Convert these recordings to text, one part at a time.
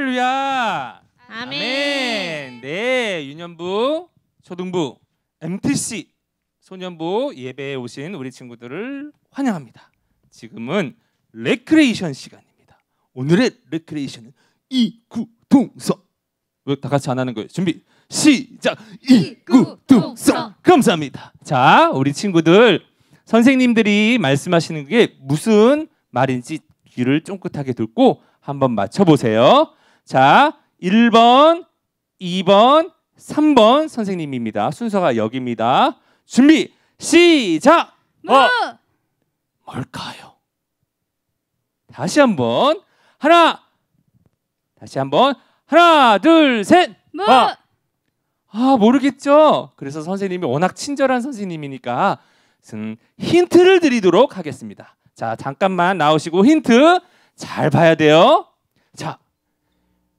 할렐루야. 아멘. 네, 유년부, 초등부, MTC, 소년부 예배에 오신 우리 친구들을 환영합니다. 지금은 레크레이션 시간입니다. 오늘의 레크레이션은 이구동성. 왜 다 같이 안 하는 거예요? 준비 시작. 이구동성. 감사합니다. 자, 우리 친구들 선생님들이 말씀하시는 게 무슨 말인지 귀를 쫑긋하게 듣고 한번 맞춰보세요. 자, 1번, 2번, 3번 선생님입니다. 순서가 여기입니다. 준비 시작. 뭘까요? 다시 한번 하나 둘 셋. 모르겠죠? 그래서 선생님이 워낙 친절한 선생님이니까 힌트를 드리도록 하겠습니다. 자, 잠깐만 나오시고 힌트 잘 봐야 돼요. 자,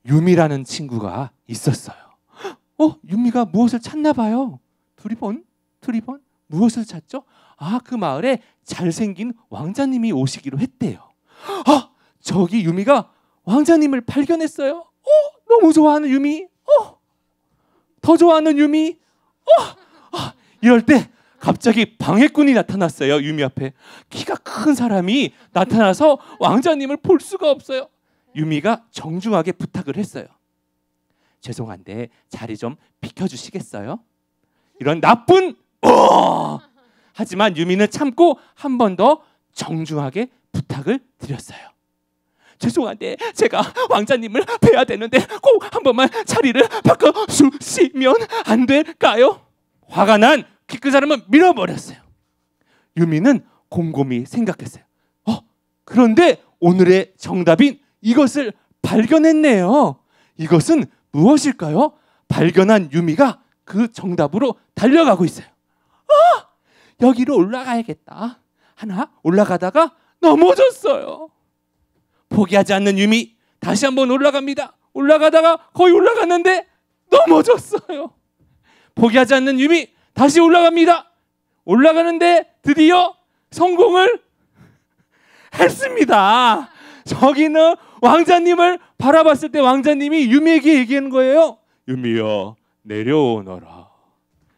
유미라는 친구가 있었어요. 유미가 무엇을 찾나 봐요. 두리번 무엇을 찾죠? 그 마을에 잘생긴 왕자님이 오시기로 했대요. 저기 유미가 왕자님을 발견했어요. 너무 좋아하는 유미. 더 좋아하는 유미. 이럴 때 갑자기 방해꾼이 나타났어요. 유미 앞에 키가 큰 사람이 나타나서 왕자님을 볼 수가 없어요. 유미가 정중하게 부탁을 했어요. 죄송한데 자리 좀 비켜주시겠어요? 이런 나쁜 하지만 유미는 참고 한 번 더 정중하게 부탁을 드렸어요. 죄송한데 제가 왕자님을 뵈야 되는데 꼭 한 번만 자리를 바꿔주시면 안 될까요? 화가 난 키 큰 사람은 밀어버렸어요. 유미는 곰곰이 생각했어요. 그런데 오늘의 정답인 이것을 발견했네요. 이것은 무엇일까요? 발견한 유미가 그 정답으로 달려가고 있어요. 여기로 올라가야겠다. 하나 올라가다가 넘어졌어요. 포기하지 않는 유미 다시 한번 올라갑니다. 올라가다가 거의 올라갔는데 넘어졌어요. 포기하지 않는 유미 다시 올라갑니다. 올라가는데 드디어 성공을 했습니다. 저기는 왕자님을 바라봤을 때 왕자님이 유미에게 얘기하는 거예요. 유미여, 내려오너라.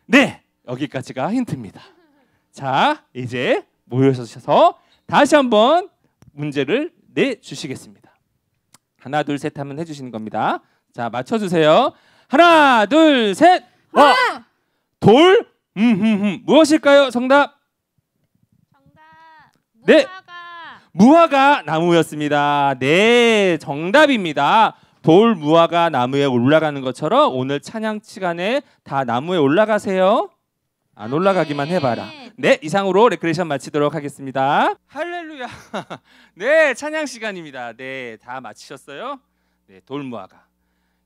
네, 여기까지가 힌트입니다. 자, 이제 모여서 다시 한번 문제를 내주시겠습니다. 하나 둘 셋 하면 해주시는 겁니다. 자, 맞춰주세요. 하나 둘 셋. 돌 무엇일까요? 정답. 네, 무화과 나무였습니다. 네, 정답입니다. 돌 무화과 나무에 올라가는 것처럼 오늘 찬양 시간에 다 나무에 올라가세요. 안 올라가기만 해봐라. 네, 이상으로 레크레이션 마치도록 하겠습니다. 할렐루야. 네, 찬양 시간입니다. 네, 다 마치셨어요? 네, 돌 무화과.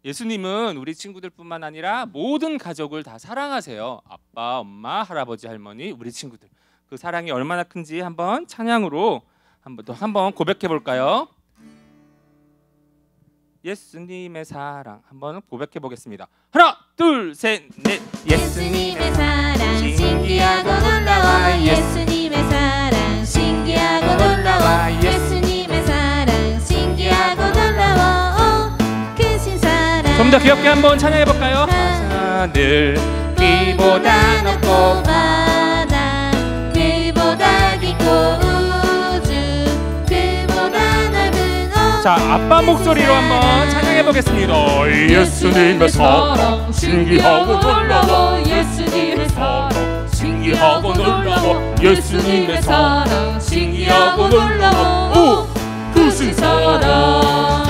예수님은 우리 친구들뿐만 아니라 모든 가족을 다 사랑하세요. 아빠, 엄마, 할아버지, 할머니, 우리 친구들. 그 사랑이 얼마나 큰지 한번 찬양으로 한번 고백해 볼까요? 예수님의 사랑 한번 고백해 보겠습니다. 하나, 둘, 셋, 넷. 예수님의 사랑 신기하고 놀라워. 예수님의 사랑 신기하고 놀라워. 예수님의 사랑 신기하고 놀라워. 크신 사랑. 좀 더 귀엽게 한번 찬양해 볼까요? 하늘 길보다 높고 바다 길보다 깊고 우주 그보다 넓은 자, 아빠 목소리로 한번 찬양해 보겠습니다. 예수님의 사랑 신기하고 놀라워. 예수님의 사랑 신기하고 놀라워. 예수님의 사랑 신기하고 놀라워. 크신 사랑.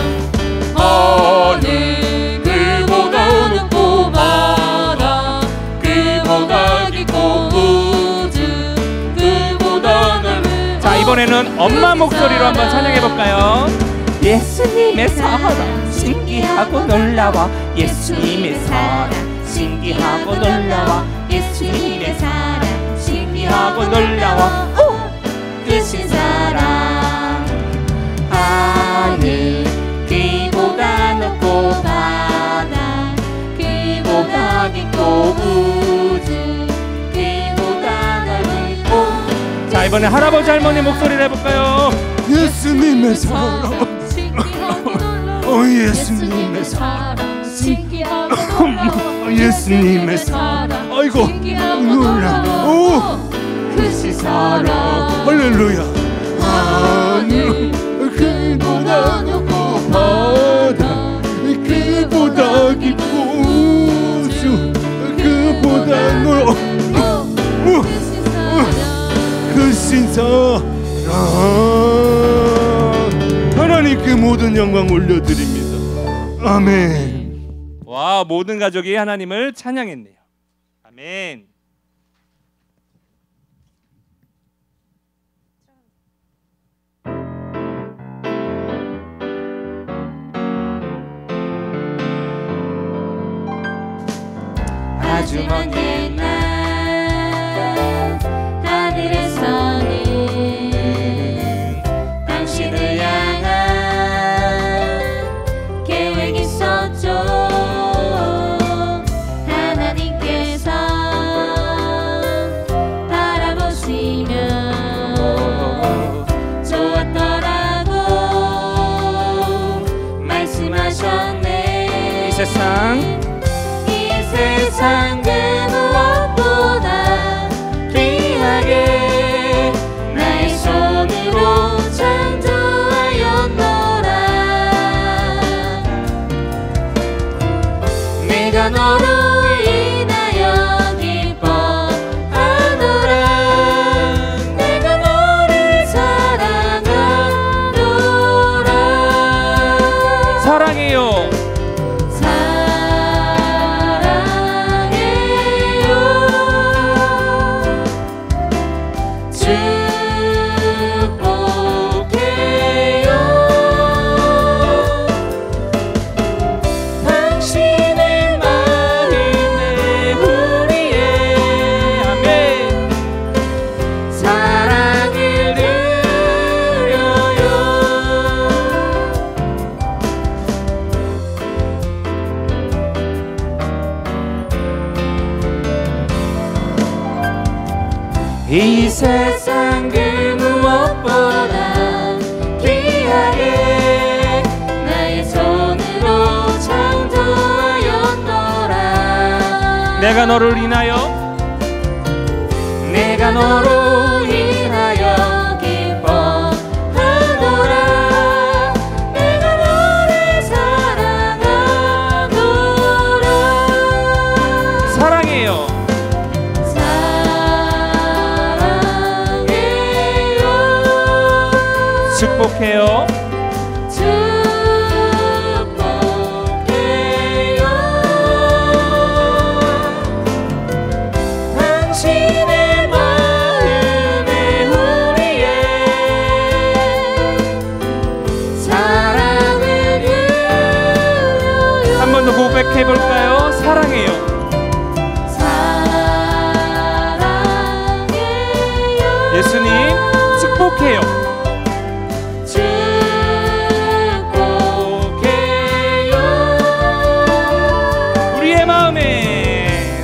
하늘 그보다 높고 바다 그보다 깊고 우주 그보다 넓은. 자, 이번에는 엄마 목소리로 한번 찬양해 볼까요? 예수님의 사랑 신기하고 놀라워. 예수님의 사랑 신기하고 놀라워. 예수님의 사랑 신기하고 놀라워. 크신 사랑. 하늘 길보다 높고 바다 길보다 깊고 우주 길보다 넓은 곳. 자, 이번에 할아버지 할머니 목소리를 해볼까요? 예수님의 사랑 신기하고 놀라워. 예수님의 사랑 신기하고 놀라워 예수님의 사랑 아이고 놀라워 크신 사랑 할렐루야 하늘 그보다 높고 바다 그보다 깊고 우주 그보다 넓어 크신 사랑 하나님께 모든 영광 올려드립니다. 아멘. 와, 모든 가족이 하나님을 찬양했네요. 아멘. 아주 먼 옛날 하늘에서는 당신을 향한 계획이 있었죠. 하나님께서 바라보시며 좋았더라고 말씀하셨네. 이 세상 그 무엇보다 귀하게 나의 손으로 창조하였노라. 내가 너로 인하여 기뻐하노라. 내가 너를 사랑하노라. 사랑해요. 이 세상 그 무엇보다 귀하게 나의 손으로 창조하였노라. 내가 너를 인하여 기뻐하노라. 내가 너를 사랑하노라. 사랑해요. 축복해요. 축복해요. 당신의 마음에 우리의 사랑을 드려요. 한 번 더 고백해 볼까요? 사랑해요. 사랑해요. 예수님 축복해요.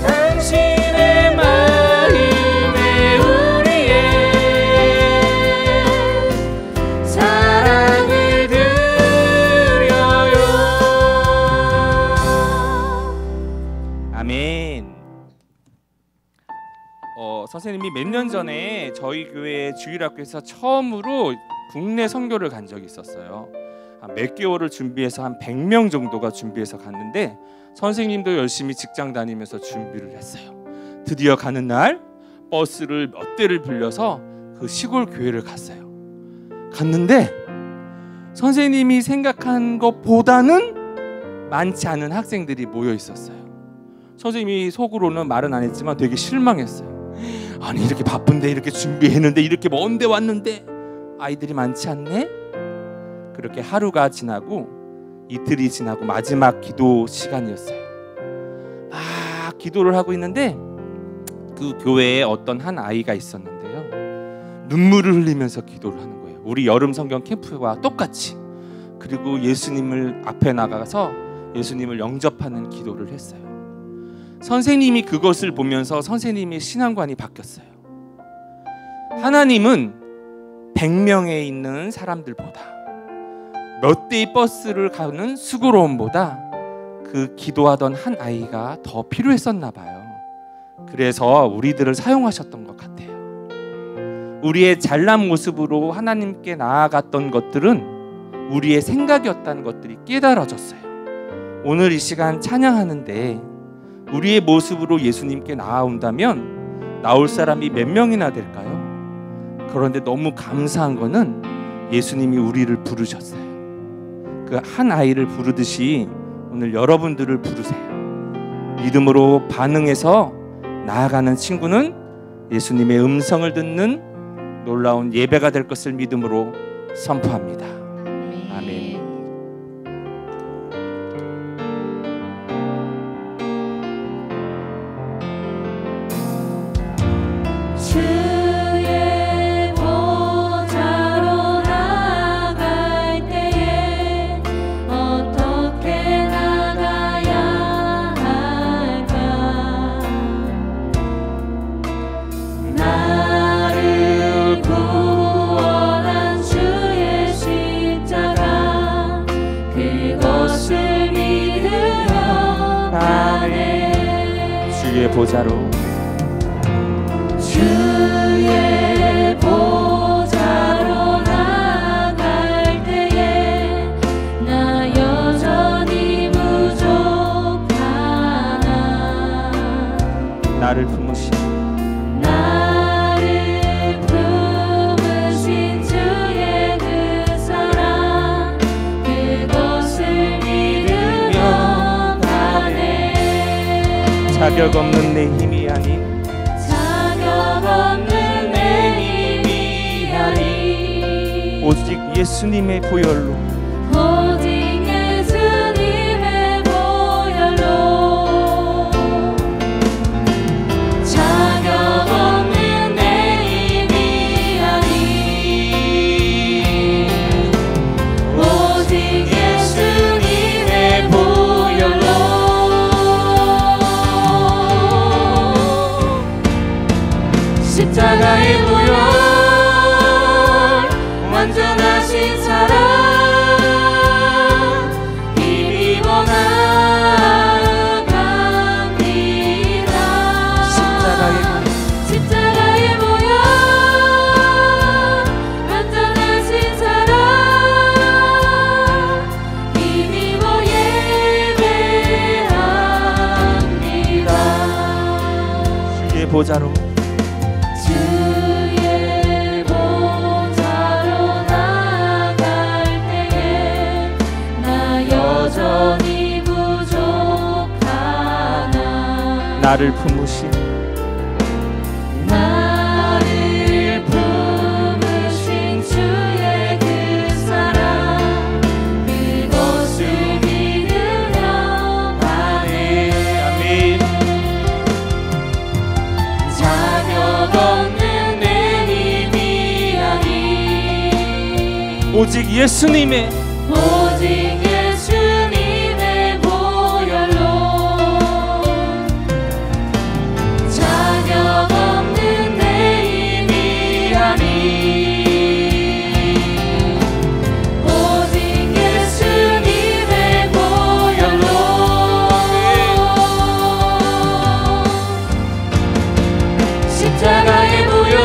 당신의 마음에 우리의 사랑을 드려요. 아멘. 선생님이 몇 년 전에 저희 교회 주일학교에서 처음으로 국내 선교를 간 적이 있었어요. 몇 개월을 준비해서 한 100명 정도가 준비해서 갔는데 선생님도 열심히 직장 다니면서 준비를 했어요. 드디어 가는 날 버스를 몇 대를 빌려서 그 시골 교회를 갔어요. 갔는데 선생님이 생각한 것보다는 많지 않은 학생들이 모여 있었어요. 선생님이 속으로는 말은 안 했지만 되게 실망했어요. 아니 이렇게 바쁜데 이렇게 준비했는데 이렇게 먼데 왔는데 아이들이 많지 않네? 그렇게 하루가 지나고 이틀이 지나고 마지막 기도 시간이었어요. 막 기도를 하고 있는데 그 교회에 어떤 한 아이가 있었는데요. 눈물을 흘리면서 기도를 하는 거예요. 우리 여름 성경 캠프와 똑같이. 그리고 예수님을 앞에 나가서 예수님을 영접하는 기도를 했어요. 선생님이 그것을 보면서 선생님의 신앙관이 바뀌었어요. 하나님은 100명에 있는 사람들보다 몇 대의 버스를 가는 수고로움보다 그 기도하던 한 아이가 더 필요했었나 봐요. 그래서 우리들을 사용하셨던 것 같아요. 우리의 잘난 모습으로 하나님께 나아갔던 것들은 우리의 생각이었다는 것들이 깨달아졌어요. 오늘 이 시간 찬양하는데 우리의 모습으로 예수님께 나아온다면 나올 사람이 몇 명이나 될까요? 그런데 너무 감사한 거는 예수님이 우리를 부르셨어요. 그 한 아이를 부르듯이 오늘 여러분들을 부르세요. 믿음으로 반응해서 나아가는 친구는 예수님의 음성을 듣는 놀라운 예배가 될 것을 믿음으로 선포합니다. 아멘. 주의 보좌로 나아갈 때에 어떻게 나가야 할까? 나를 구원한 주의 십자가 그것을 믿으며 가네. 주의 보좌로 주의 보좌로 나아갈 때에 나 여전히 부족하나. 나를 품으신 나를 품으신 주의 그 사랑 그것을 믿으며 가네. 자격 없는 내 힘이 아닌 자격 없는 내 힘이 아닌 오직 예수님의 보혈로 오직 예수님의 보혈로 자격 없는 내 힘이 아닌 오직 예수님의 보혈로 십자가의 보혈 완전하신 사랑 힘입어 나아갑니다. 십자가의 보혈 완전하신 사랑 힘입어 예배합니다. 주의 보좌로 주의 보좌로 나아갈 때에 나 여전히 부족하나. 나를 품으신 나를 품으신 주의 그 사랑 그것을 믿으며 가네. 아멘. 자격 없는 내 힘이 아닌 오직 예수님의 오직 예수님의 보혈로 자격 없는 내 힘이 아닌 오직 예수님의 보혈로 십자가의 보혈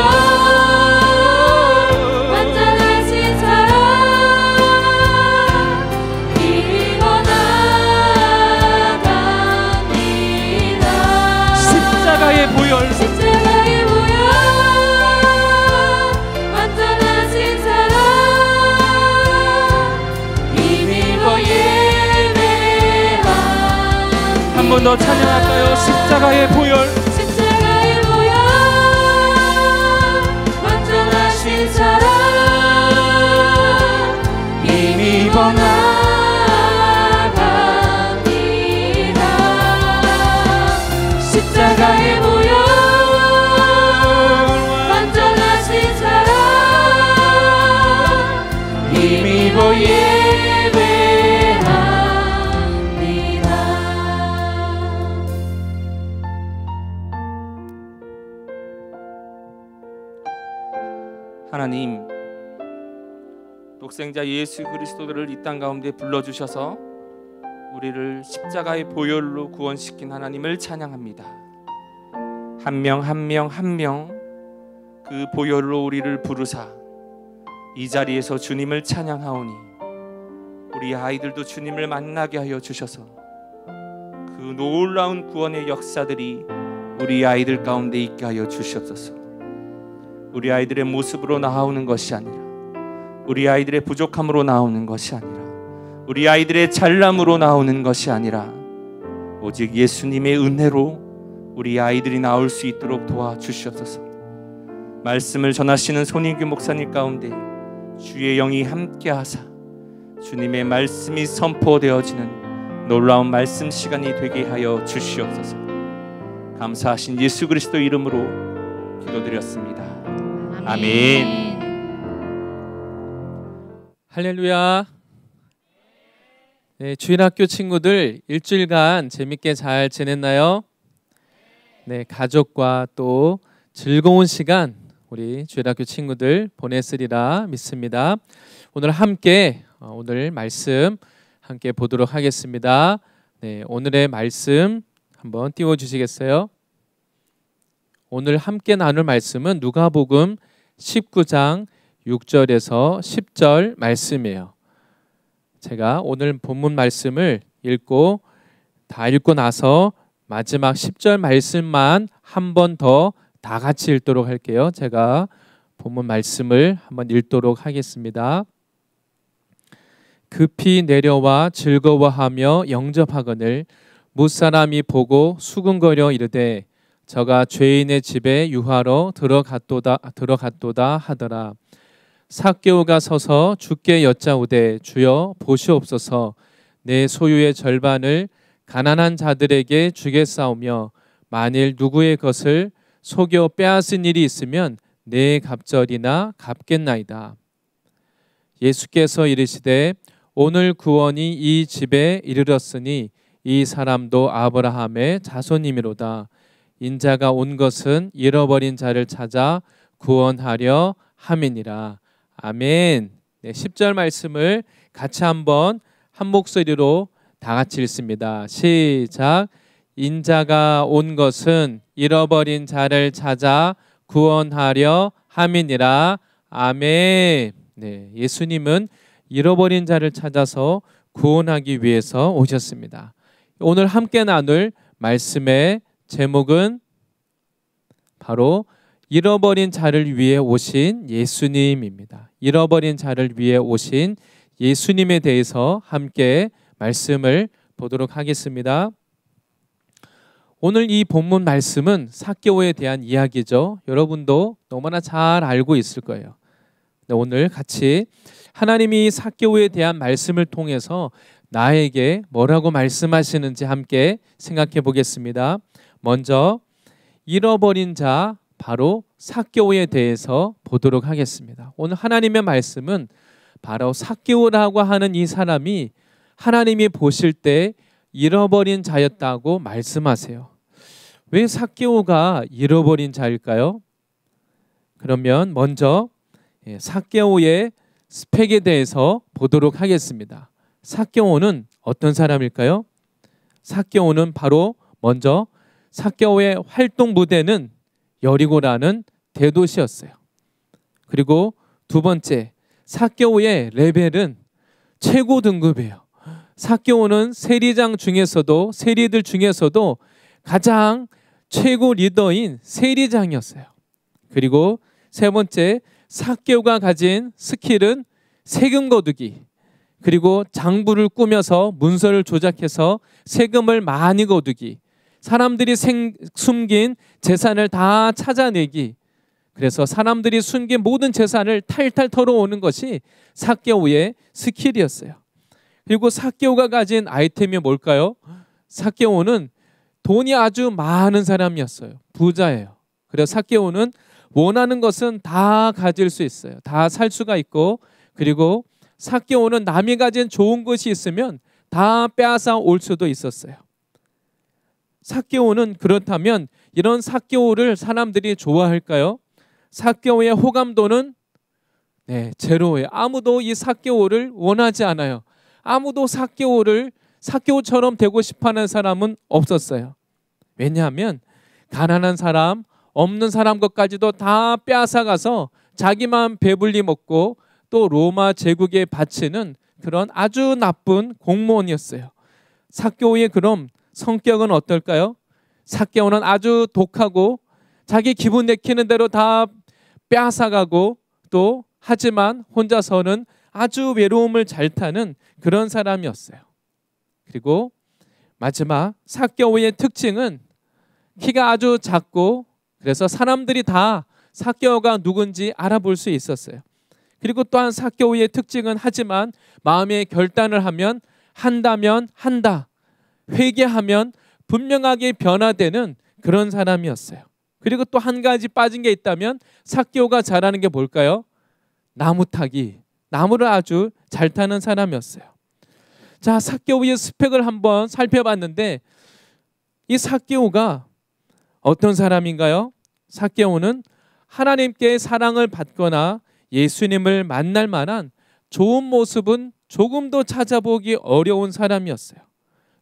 완전하신 사랑 힘입어 나아갑니다. 십자가의 보혈 십자가의 보혈 완전하신 사랑 힘입어 예배합니다. 한 번 더 찬양할까요? 십자가의 보혈 십자가의 보혈 완전하신 사랑 힘입어 나아갑니다. 십자가의 보혈 완전하신 사랑 힘입어 예배합니다. 하나님, 독생자 예수 그리스도를 이 땅 가운데 불러주셔서 우리를 십자가의 보혈로 구원시킨 하나님을 찬양합니다. 한 명 한 명 한 명 그 보혈로 우리를 부르사 이 자리에서 주님을 찬양하오니 우리 아이들도 주님을 만나게 하여 주셔서 그 놀라운 구원의 역사들이 우리 아이들 가운데 있게 하여 주시옵소서. 우리 아이들의 모습으로 나오는 것이 아니라, 우리 아이들의 부족함으로 나오는 것이 아니라, 우리 아이들의 잘남으로 나오는 것이 아니라 오직 예수님의 은혜로 우리 아이들이 나올 수 있도록 도와주시옵소서. 말씀을 전하시는 손인규 목사님 가운데 주의 영이 함께하사 주님의 말씀이 선포되어지는 놀라운 말씀 시간이 되게 하여 주시옵소서. 감사하신 예수 그리스도 이름으로 기도드렸습니다. 아멘. 할렐루야. 네, 주일학교 친구들 일주일간 재밌게 잘 지냈나요? 네, 가족과 또 즐거운 시간 우리 주일학교 친구들 보냈으리라 믿습니다. 오늘 함께 오늘 말씀 함께 보도록 하겠습니다. 네, 오늘의 말씀 한번 띄워 주시겠어요? 오늘 함께 나눌 말씀은 누가복음 19장 6절에서 10절 말씀이에요. 제가 오늘 본문 말씀을 읽고 나서 마지막 10절 말씀만 한 번 더 다 같이 읽도록 할게요. 제가 본문 말씀을 한번 읽도록 하겠습니다. 급히 내려와 즐거워하며 영접하거늘 무사람이 보고 수군거려 이르되 저가 죄인의 집에 유하러 들어갔도다 하더라. 삭개오가 서서 주께 여짜오되 주여 보시옵소서 내 소유의 절반을 가난한 자들에게 주겠사오며 만일 누구의 것을 속여 빼앗은 일이 있으면 내 갑절이나 갚겠나이다. 예수께서 이르시되 오늘 구원이 이 집에 이르렀으니 이 사람도 아브라함의 자손이미로다. 인자가 온 것은 잃어버린 자를 찾아 구원하려 함이니라. 아멘. 네, 10절 말씀을 같이 한번 한 목소리로 다 같이 읽습니다. 시작. 인자가 온 것은 잃어버린 자를 찾아 구원하려 함이니라. 아멘. 네, 예수님은 잃어버린 자를 찾아서 구원하기 위해서 오셨습니다. 오늘 함께 나눌 말씀의 제목은 바로 잃어버린 자를 위해 오신 예수님입니다. 잃어버린 자를 위해 오신 예수님에 대해서 함께 말씀을 보도록 하겠습니다. 오늘 이 본문 말씀은 삭개오에 대한 이야기죠. 여러분도 너무나 잘 알고 있을 거예요. 오늘 같이 하나님이 삭개오에 대한 말씀을 통해서 나에게 뭐라고 말씀하시는지 함께 생각해 보겠습니다. 먼저 잃어버린 자 바로 삭개오에 대해서 보도록 하겠습니다. 오늘 하나님의 말씀은 바로 삭개오라고 하는 이 사람이 하나님이 보실 때 잃어버린 자였다고 말씀하세요. 왜 삭개오가 잃어버린 자일까요? 그러면 먼저 삭개오의 스펙에 대해서 보도록 하겠습니다. 삭개오는 어떤 사람일까요? 삭개오는 바로 먼저 삭개오의 활동 무대는 여리고라는 대도시였어요. 그리고 두 번째, 삭개오의 레벨은 최고 등급이에요. 삭개오는 세리들 중에서도 가장 최고 리더인 세리장이었어요. 그리고 세 번째, 삭개오가 가진 스킬은 세금 거두기, 그리고 장부를 꾸며서 문서를 조작해서 세금을 많이 거두기, 사람들이 숨긴 재산을 다 찾아내기, 그래서 사람들이 숨긴 모든 재산을 탈탈 털어오는 것이 삭개오의 스킬이었어요. 그리고 삭개오가 가진 아이템이 뭘까요? 삭개오는 돈이 아주 많은 사람이었어요. 부자예요. 그래서 삭개오는 원하는 것은 다 가질 수 있어요. 다 살 수가 있고, 그리고 삭개오는 남이 가진 좋은 것이 있으면 다 빼앗아 올 수도 있었어요. 삭개오는 그렇다면 이런 삭개오를 사람들이 좋아할까요? 삭개오의 호감도는 네, 제로예요. 아무도 이 삭개오를 원하지 않아요. 아무도 삭개오처럼 되고 싶어하는 사람은 없었어요. 왜냐하면 가난한 사람, 없는 사람 것까지도 다 빼앗아가서 자기만 배불리 먹고 또 로마 제국에 바치는 그런 아주 나쁜 공무원이었어요. 삭개오의 그럼 성격은 어떨까요? 삭개오는 아주 독하고 자기 기분 내키는 대로 다 빼앗아가고 또 하지만 혼자서는 아주 외로움을 잘 타는 그런 사람이었어요. 그리고 마지막 삭개오의 특징은 키가 아주 작고 그래서 사람들이 다 삭개오가 누군지 알아볼 수 있었어요. 그리고 또한 삭개오의 특징은 하지만 마음의 결단을 하면 한다면 한다. 회개하면 분명하게 변화되는 그런 사람이었어요. 그리고 또 한 가지 빠진 게 있다면 삭개오가 잘하는 게 뭘까요? 나무 타기. 나무를 아주 잘 타는 사람이었어요. 자, 삭개오의 스펙을 한번 살펴봤는데 이 삭개오가 어떤 사람인가요? 삭개오는 하나님께 사랑을 받거나 예수님을 만날 만한 좋은 모습은 조금도 찾아보기 어려운 사람이었어요.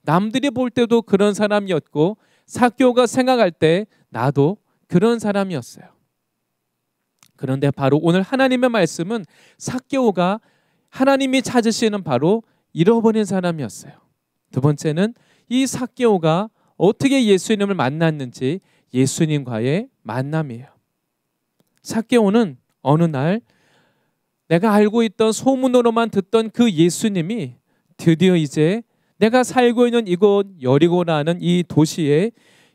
남들이 볼 때도 그런 사람이었고 삭개오가 생각할 때 나도 그런 사람이었어요. 그런데 바로 오늘 하나님의 말씀은 삭개오가 하나님이 찾으시는 바로 잃어버린 사람이었어요. 두 번째는 이 삭개오가 어떻게 예수님을 만났는지 예수님과의 만남이에요. 삭개오는 어느 날 내가 알고 있던 소문으로만 듣던 그 예수님이 드디어 이제 내가 살고 있는 이곳 여리고라는 이 도시에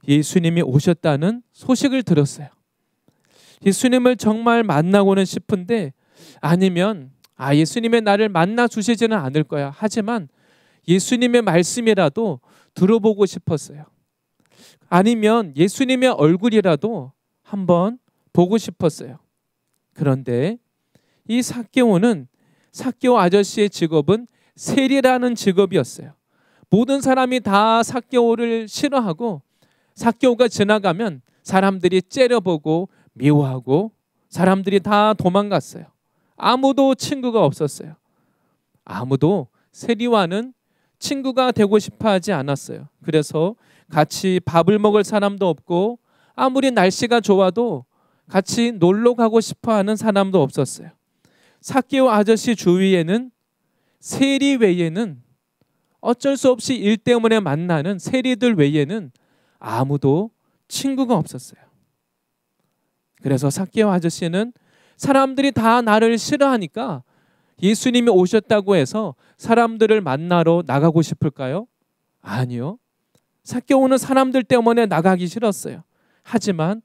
예수님이 오셨다는 소식을 들었어요. 예수님을 정말 만나고는 싶은데 아니면 예수님의 나를 만나 주시지는 않을 거야. 하지만 예수님의 말씀이라도 들어보고 싶었어요. 아니면 예수님의 얼굴이라도 한번 보고 싶었어요. 그런데 이 삭개오 아저씨의 직업은 세리라는 직업이었어요. 모든 사람이 다 삭개오를 싫어하고 삭개오가 지나가면 사람들이 째려보고 미워하고 사람들이 다 도망갔어요. 아무도 친구가 없었어요. 아무도 세리와는 친구가 되고 싶어 하지 않았어요. 그래서 같이 밥을 먹을 사람도 없고 아무리 날씨가 좋아도 같이 놀러 가고 싶어 하는 사람도 없었어요. 삭개오 아저씨 주위에는 세리 외에는 어쩔 수 없이 일 때문에 만나는 세리들 외에는 아무도 친구가 없었어요. 그래서 삭개오 아저씨는 사람들이 다 나를 싫어하니까 예수님이 오셨다고 해서 사람들을 만나러 나가고 싶을까요? 아니요. 삭개오는 사람들 때문에 나가기 싫었어요. 하지만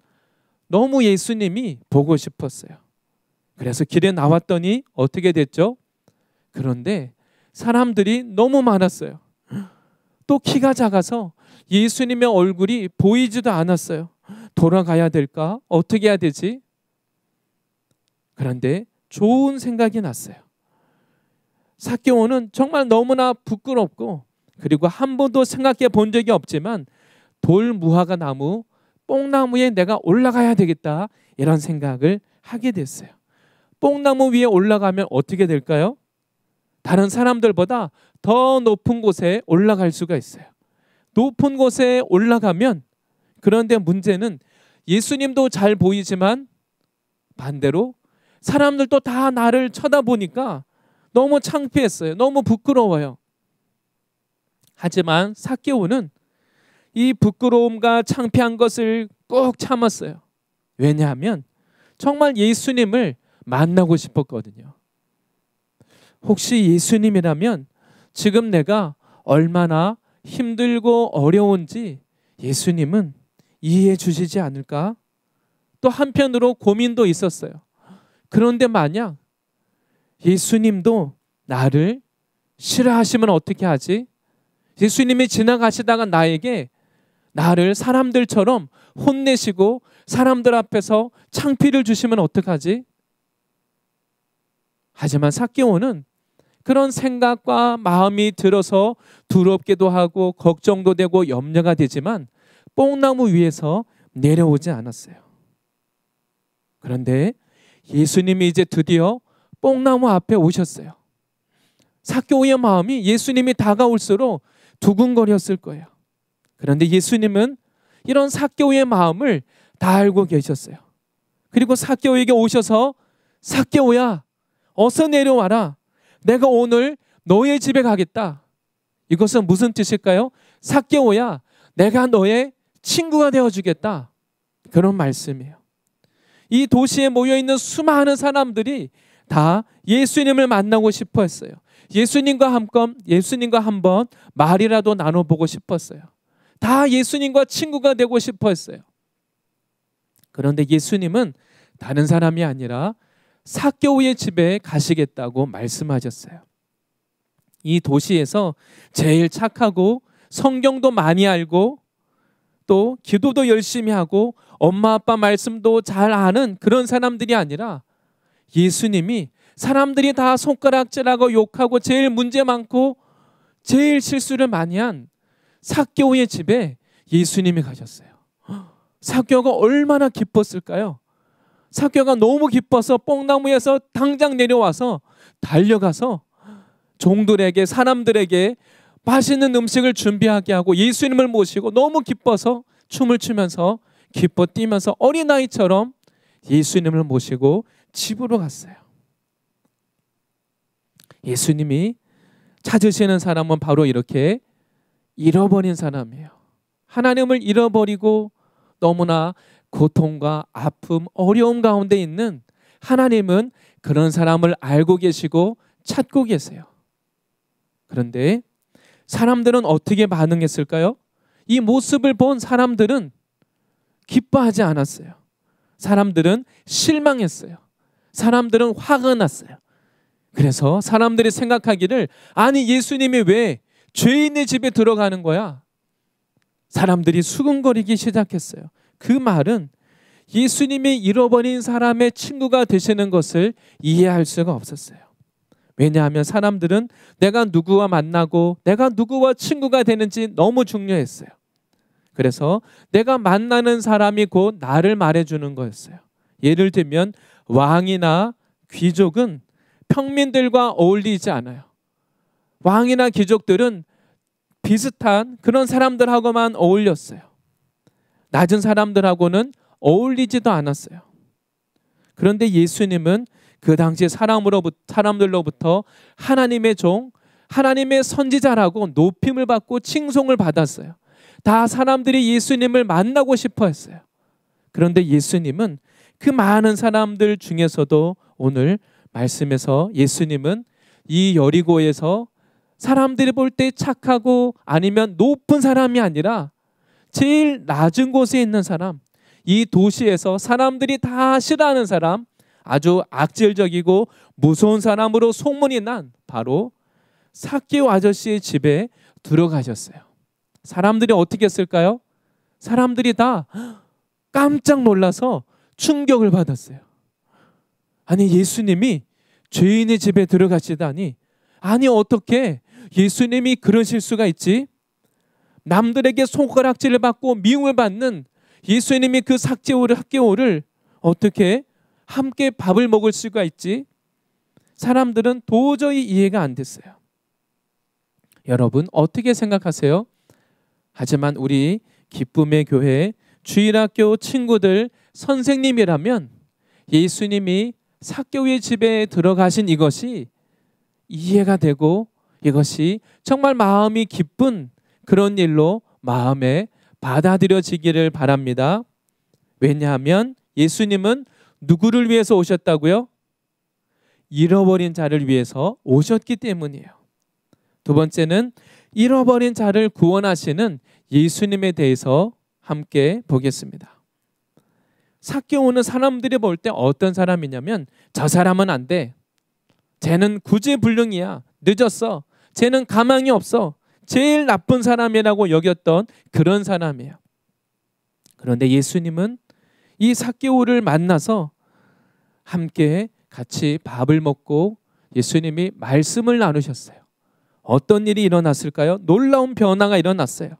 너무 예수님이 보고 싶었어요. 그래서 길에 나왔더니 어떻게 됐죠? 그런데 사람들이 너무 많았어요. 또 키가 작아서 예수님의 얼굴이 보이지도 않았어요. 돌아가야 될까? 어떻게 해야 되지? 그런데 좋은 생각이 났어요. 삭개오는 정말 너무나 부끄럽고 그리고 한 번도 생각해 본 적이 없지만 돌무화과 나무, 뽕나무에 내가 올라가야 되겠다 이런 생각을 하게 됐어요. 뽕나무 위에 올라가면 어떻게 될까요? 다른 사람들보다 더 높은 곳에 올라갈 수가 있어요. 높은 곳에 올라가면 그런데 문제는 예수님도 잘 보이지만 반대로 사람들도 다 나를 쳐다보니까 너무 창피했어요. 너무 부끄러워요. 하지만 삭개오는 이 부끄러움과 창피한 것을 꼭 참았어요. 왜냐하면 정말 예수님을 만나고 싶었거든요. 혹시 예수님이라면 지금 내가 얼마나 힘들고 어려운지 예수님은 이해해 주시지 않을까? 또 한편으로 고민도 있었어요. 그런데 만약 예수님도 나를 싫어하시면 어떻게 하지? 예수님이 지나가시다가 나를 사람들처럼 혼내시고 사람들 앞에서 창피를 주시면 어떡하지? 하지만 삭개오는 그런 생각과 마음이 들어서 두렵기도 하고 걱정도 되고 염려가 되지만 뽕나무 위에서 내려오지 않았어요. 그런데 예수님이 이제 드디어 뽕나무 앞에 오셨어요. 삭개오의 마음이 예수님이 다가올수록 두근거렸을 거예요. 그런데 예수님은 이런 삭개오의 마음을 다 알고 계셨어요. 그리고 삭개오에게 오셔서 삭개오야, 어서 내려와라. 내가 오늘 너의 집에 가겠다. 이것은 무슨 뜻일까요? 삭개오야, 내가 너의 친구가 되어주겠다. 그런 말씀이에요. 이 도시에 모여있는 수많은 사람들이 다 예수님을 만나고 싶어 했어요. 예수님과 한번 말이라도 나눠보고 싶었어요. 다 예수님과 친구가 되고 싶어 했어요. 그런데 예수님은 다른 사람이 아니라 삭개오의 집에 가시겠다고 말씀하셨어요. 이 도시에서 제일 착하고 성경도 많이 알고 또 기도도 열심히 하고 엄마 아빠 말씀도 잘 아는 그런 사람들이 아니라 예수님이 사람들이 다 손가락질하고 욕하고 제일 문제 많고 제일 실수를 많이 한 삭개오의 집에 예수님이 가셨어요. 삭개오가 얼마나 기뻤을까요? 삭개오가 너무 기뻐서 뽕나무에서 당장 내려와서 달려가서 종들에게 사람들에게 맛있는 음식을 준비하게 하고 예수님을 모시고 너무 기뻐서 춤을 추면서 기뻐 뛰면서 어린아이처럼 예수님을 모시고 집으로 갔어요. 예수님이 찾으시는 사람은 바로 이렇게 잃어버린 사람이에요. 하나님을 잃어버리고 너무나 고통과 아픔, 어려움 가운데 있는 하나님은 그런 사람을 알고 계시고 찾고 계세요. 그런데 사람들은 어떻게 반응했을까요? 이 모습을 본 사람들은 기뻐하지 않았어요. 사람들은 실망했어요. 사람들은 화가 났어요. 그래서 사람들이 생각하기를 아니 예수님이 왜 죄인의 집에 들어가는 거야? 사람들이 수군거리기 시작했어요. 그 말은 예수님이 잃어버린 사람의 친구가 되시는 것을 이해할 수가 없었어요. 왜냐하면 사람들은 내가 누구와 만나고 내가 누구와 친구가 되는지 너무 중요했어요. 그래서 내가 만나는 사람이 곧 나를 말해주는 거였어요. 예를 들면 왕이나 귀족은 평민들과 어울리지 않아요. 왕이나 귀족들은 비슷한 그런 사람들하고만 어울렸어요. 낮은 사람들하고는 어울리지도 않았어요. 그런데 예수님은 그 당시 사람들로부터 하나님의 종, 하나님의 선지자라고 높임을 받고 칭송을 받았어요. 다 사람들이 예수님을 만나고 싶어 했어요. 그런데 예수님은 그 많은 사람들 중에서도 오늘 말씀에서 예수님은 이 여리고에서 사람들이 볼 때 착하고 아니면 높은 사람이 아니라 제일 낮은 곳에 있는 사람, 이 도시에서 사람들이 다 싫어하는 사람, 아주 악질적이고 무서운 사람으로 소문이 난 바로 삭개오 아저씨의 집에 들어가셨어요. 사람들이 어떻게 했을까요? 사람들이 다 깜짝 놀라서 충격을 받았어요. 아니 예수님이 죄인의 집에 들어가시다니, 아니 어떻게 예수님이 그러실 수가 있지? 남들에게 손가락질을 받고 미움을 받는 예수님이 그 삭개오를 어떻게 함께 밥을 먹을 수가 있지? 사람들은 도저히 이해가 안 됐어요. 여러분 어떻게 생각하세요? 하지만 우리 기쁨의 교회 주일학교 친구들 선생님이라면 예수님이 삭개오의 집에 들어가신 이것이 이해가 되고 이것이 정말 마음이 기쁜 그런 일로 마음에 받아들여지기를 바랍니다. 왜냐하면 예수님은 누구를 위해서 오셨다고요? 잃어버린 자를 위해서 오셨기 때문이에요. 두 번째는 잃어버린 자를 구원하시는 예수님에 대해서 함께 보겠습니다. 삭개오는 사람들이 볼 때 어떤 사람이냐면 저 사람은 안 돼. 쟤는 구제불능이야. 늦었어. 쟤는 가망이 없어. 제일 나쁜 사람이라고 여겼던 그런 사람이에요. 그런데 예수님은 이 삭개오를 만나서 함께 같이 밥을 먹고 예수님이 말씀을 나누셨어요. 어떤 일이 일어났을까요? 놀라운 변화가 일어났어요.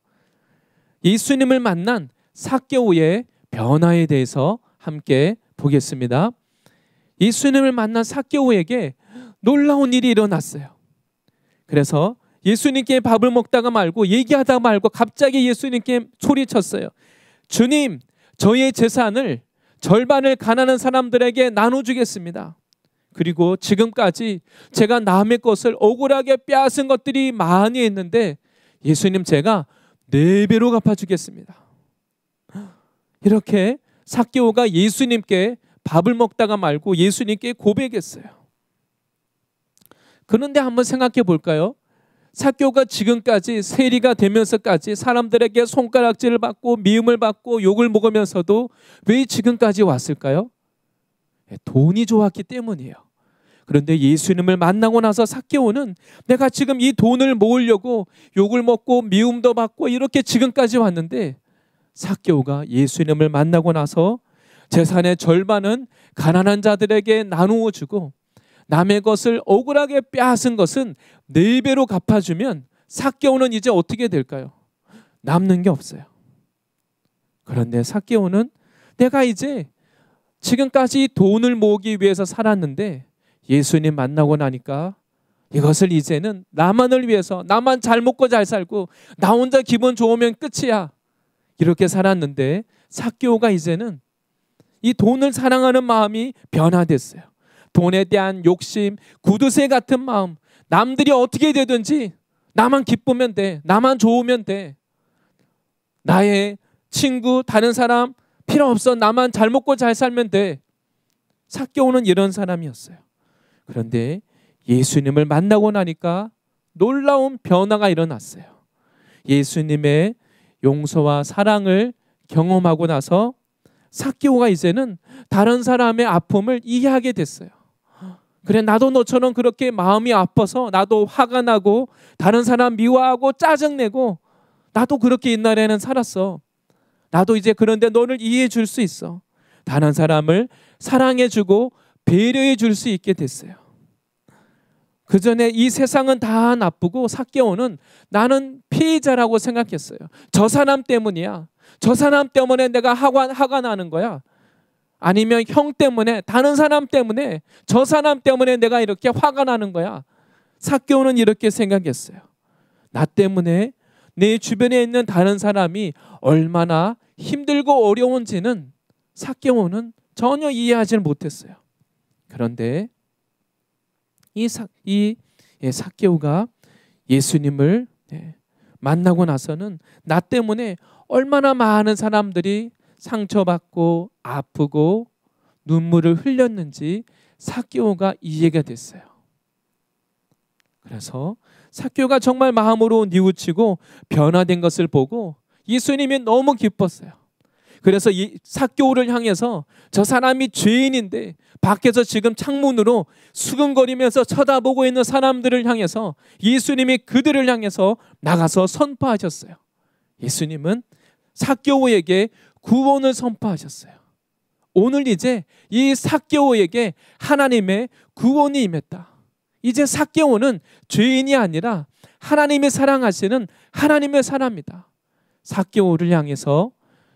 예수님을 만난 삭개오의 변화에 대해서 함께 보겠습니다. 예수님을 만난 삭개오에게 놀라운 일이 일어났어요. 그래서 예수님께 밥을 먹다가 말고 얘기하다가 말고 갑자기 예수님께 소리쳤어요. 주님, 저의 재산을 절반을 가난한 사람들에게 나눠주겠습니다. 그리고 지금까지 제가 남의 것을 억울하게 빼앗은 것들이 많이 있는데 예수님, 제가 4배로 갚아주겠습니다. 이렇게 삭개오가 예수님께 밥을 먹다가 말고 예수님께 고백했어요. 그런데 한번 생각해 볼까요? 삭개오가 지금까지 세리가 되면서까지 사람들에게 손가락질을 받고 미움을 받고 욕을 먹으면서도 왜 지금까지 왔을까요? 돈이 좋았기 때문이에요. 그런데 예수님을 만나고 나서 삭개오는 내가 지금 이 돈을 모으려고 욕을 먹고 미움도 받고 이렇게 지금까지 왔는데, 삭개오가 예수님을 만나고 나서 재산의 절반은 가난한 자들에게 나누어 주고 남의 것을 억울하게 빼앗은 것은 4배로 갚아주면 삭개오는 이제 어떻게 될까요? 남는 게 없어요. 그런데 삭개오는 내가 이제 지금까지 돈을 모으기 위해서 살았는데 예수님 만나고 나니까 이것을 이제는 나만을 위해서, 나만 잘 먹고 잘 살고 나 혼자 기분 좋으면 끝이야, 이렇게 살았는데 삭개오가 이제는 이 돈을 사랑하는 마음이 변화됐어요. 돈에 대한 욕심, 구두쇠 같은 마음, 남들이 어떻게 되든지 나만 기쁘면 돼, 나만 좋으면 돼, 나의 친구, 다른 사람 필요 없어, 나만 잘 먹고 잘 살면 돼. 삭개오는 이런 사람이었어요. 그런데 예수님을 만나고 나니까 놀라운 변화가 일어났어요. 예수님의 용서와 사랑을 경험하고 나서 삭개오가 이제는 다른 사람의 아픔을 이해하게 됐어요. 그래, 나도 너처럼 그렇게 마음이 아파서 나도 화가 나고 다른 사람 미워하고 짜증내고 나도 그렇게 옛날에는 살았어. 나도 이제 그런데 너를 이해해 줄 수 있어. 다른 사람을 사랑해 주고 배려해 줄 수 있게 됐어요. 그 전에 이 세상은 다 나쁘고 삭개오는 나는 피해자라고 생각했어요. 저 사람 때문이야. 저 사람 때문에 내가 화가 나는 거야. 아니면 형 때문에, 다른 사람 때문에, 저 사람 때문에 내가 이렇게 화가 나는 거야. 삭개오는 이렇게 생각했어요. 나 때문에 내 주변에 있는 다른 사람이 얼마나 힘들고 어려운지는 삭개오는 전혀 이해하지는 못했어요. 그런데 이 삭개오가 예수님을 만나고 나서는 나 때문에 얼마나 많은 사람들이 상처받고 아프고 눈물을 흘렸는지 삭개오가 이해가 됐어요. 그래서 삭개오가 정말 마음으로 뉘우치고 변화된 것을 보고 예수님이 너무 기뻤어요. 그래서 삭개오를 향해서 저 사람이 죄인인데 밖에서 지금 창문으로 수근거리면서 쳐다보고 있는 사람들을 향해서 예수님이 그들을 향해서 나가서 선포하셨어요. 예수님은 삭개오에게 구원을 선포하셨어요. 오늘 이제 이 삭개오에게 하나님의 구원이 임했다. 이제 삭개오는 죄인이 아니라 하나님이 사랑하시는 하나님의 사람이다. 삭개오를 향해서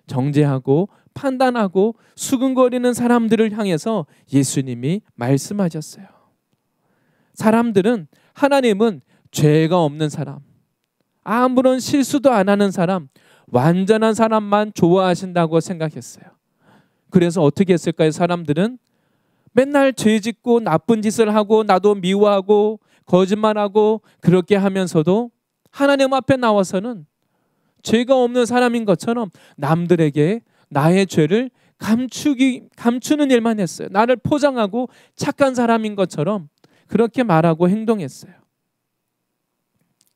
정죄하고 판단하고 수근거리는 사람들을 향해서 예수님이 말씀하셨어요. 사람들은, 하나님은 죄가 없는 사람, 아무런 실수도 안 하는 사람, 완전한 사람만 좋아하신다고 생각했어요. 그래서 어떻게 했을까요? 사람들은 맨날 죄 짓고 나쁜 짓을 하고 나도 미워하고 거짓말하고 그렇게 하면서도 하나님 앞에 나와서는 죄가 없는 사람인 것처럼 남들에게 나의 죄를 감추는 일만 했어요. 나를 포장하고 착한 사람인 것처럼 그렇게 말하고 행동했어요.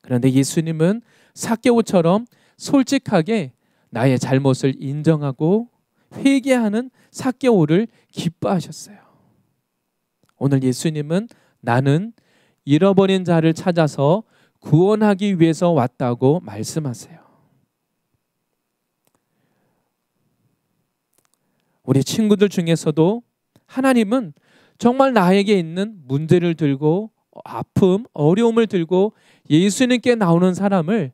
그런데 예수님은 삭개오처럼 솔직하게 나의 잘못을 인정하고 회개하는 삭개오를 기뻐하셨어요. 오늘 예수님은 나는 잃어버린 자를 찾아서 구원하기 위해서 왔다고 말씀하세요. 우리 친구들 중에서도 하나님은 정말 나에게 있는 문제를 들고 아픔, 어려움을 들고 예수님께 나오는 사람을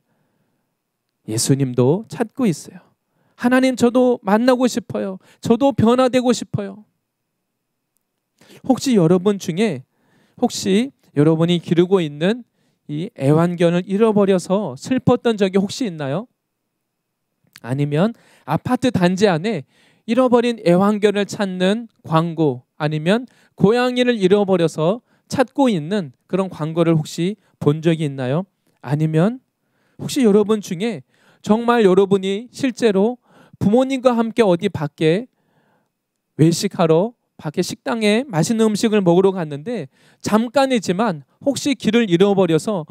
예수님도 찾고 있어요. 하나님, 저도 만나고 싶어요. 저도 변화되고 싶어요. 혹시 여러분 중에 혹시 여러분이 기르고 있는 이 애완견을 잃어버려서 슬펐던 적이 혹시 있나요? 아니면 아파트 단지 안에 잃어버린 애완견을 찾는 광고, 아니면 고양이를 잃어버려서 찾고 있는 그런 광고를 혹시 본 적이 있나요? 아니면 혹시 여러분 중에 정말 여러분이 실제로 부모님과 함께 어디 밖에 외식하러 밖에 식당에 맛있는 음식을 먹으러 갔는데 잠깐이지만 혹시 길을 잃어버려서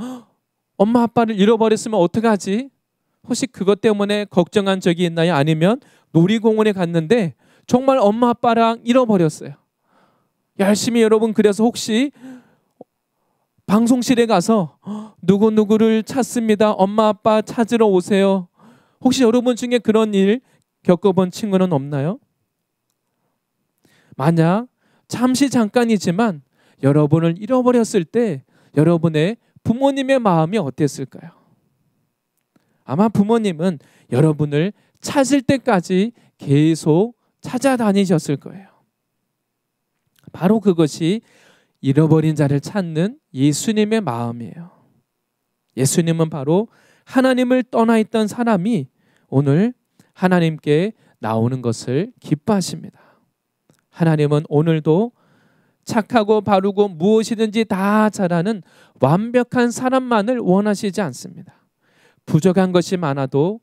엄마 아빠를 잃어버렸으면 어떡하지? 혹시 그것 때문에 걱정한 적이 있나요? 아니면 놀이공원에 갔는데 정말 엄마 아빠랑 잃어버렸어요. 열심히 여러분 그래서 혹시 방송실에 가서 누구누구를 찾습니다. 엄마 아빠 찾으러 오세요. 혹시 여러분 중에 그런 일 겪어본 친구는 없나요? 만약 잠시 잠깐이지만 여러분을 잃어버렸을 때 여러분의 부모님의 마음이 어땠을까요? 아마 부모님은 여러분을 찾을 때까지 계속 찾아다니셨을 거예요. 바로 그것이 잃어버린 자를 찾는 예수님의 마음이에요. 예수님은 바로 하나님을 떠나 있던 사람이 오늘 하나님께 나오는 것을 기뻐하십니다. 하나님은 오늘도 착하고 바르고 무엇이든지 다 잘하는 완벽한 사람만을 원하시지 않습니다. 부족한 것이 많아도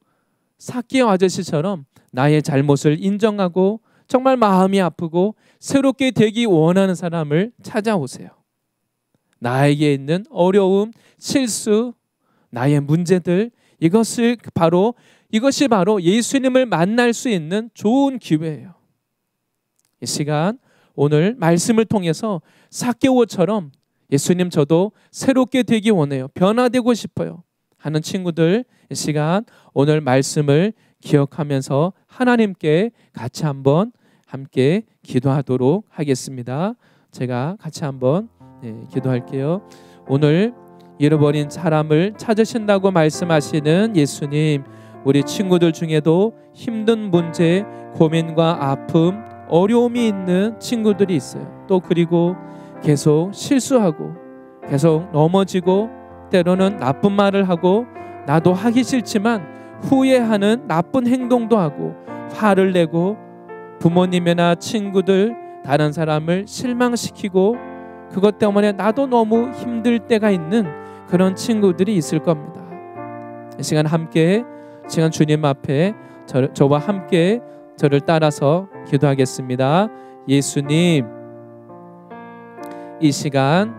삭개오 아저씨처럼 나의 잘못을 인정하고 정말 마음이 아프고 새롭게 되기 원하는 사람을 찾아오세요. 나에게 있는 어려움, 실수, 나의 문제들, 이것이 바로 예수님을 만날 수 있는 좋은 기회예요. 이 시간 오늘 말씀을 통해서 삭개오처럼 예수님 저도 새롭게 되기 원해요. 변화되고 싶어요 하는 친구들, 이 시간 오늘 말씀을 기억하면서 하나님께 같이 한번 함께 기도하도록 하겠습니다. 제가 같이 한번 기도할게요. 오늘 잃어버린 사람을 찾으신다고 말씀하시는 예수님, 우리 친구들 중에도 힘든 문제, 고민과 아픔, 어려움이 있는 친구들이 있어요. 또 그리고 계속 실수하고 계속 넘어지고 때로는 나쁜 말을 하고 나도 하기 싫지만 후회하는 나쁜 행동도 하고 화를 내고 부모님이나 친구들, 다른 사람을 실망시키고 그것 때문에 나도 너무 힘들 때가 있는 그런 친구들이 있을 겁니다. 이 시간 함께 주님 앞에 저와 함께 저를 따라서 기도하겠습니다. 예수님, 이 시간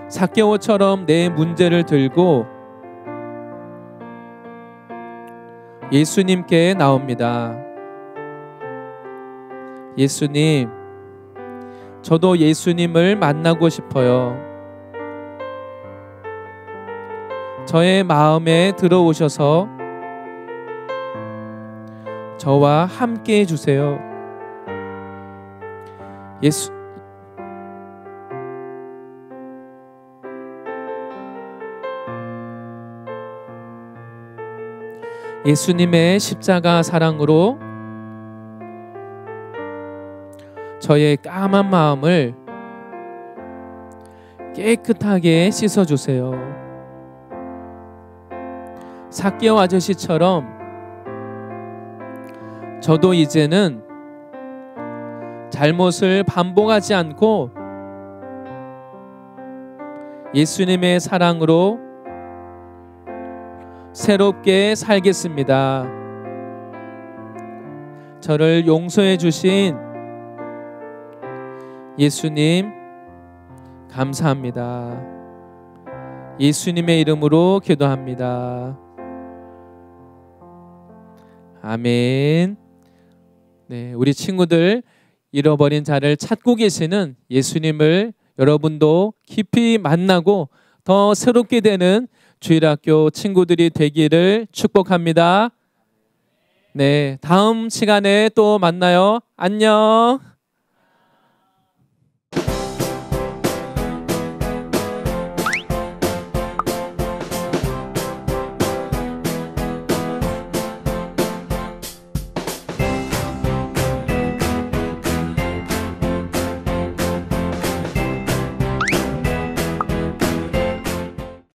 삭개오처럼 내 문제를 들고 예수님께 나옵니다. 예수님, 저도 예수님을 만나고 싶어요. 저의 마음에 들어오셔서 저와 함께 해주세요. 예수님의 십자가 사랑으로 저의 까만 마음을 깨끗하게 씻어주세요. 삭개오 아저씨처럼 저도 이제는 잘못을 반복하지 않고 예수님의 사랑으로 새롭게 살겠습니다. 저를 용서해 주신 예수님 감사합니다. 예수님의 이름으로 기도합니다. 아멘. 네, 우리 친구들 잃어버린 자를 찾고 계시는 예수님을 여러분도 깊이 만나고 더 새롭게 되는 주일학교 친구들이 되기를 축복합니다. 네, 다음 시간에 또 만나요. 안녕.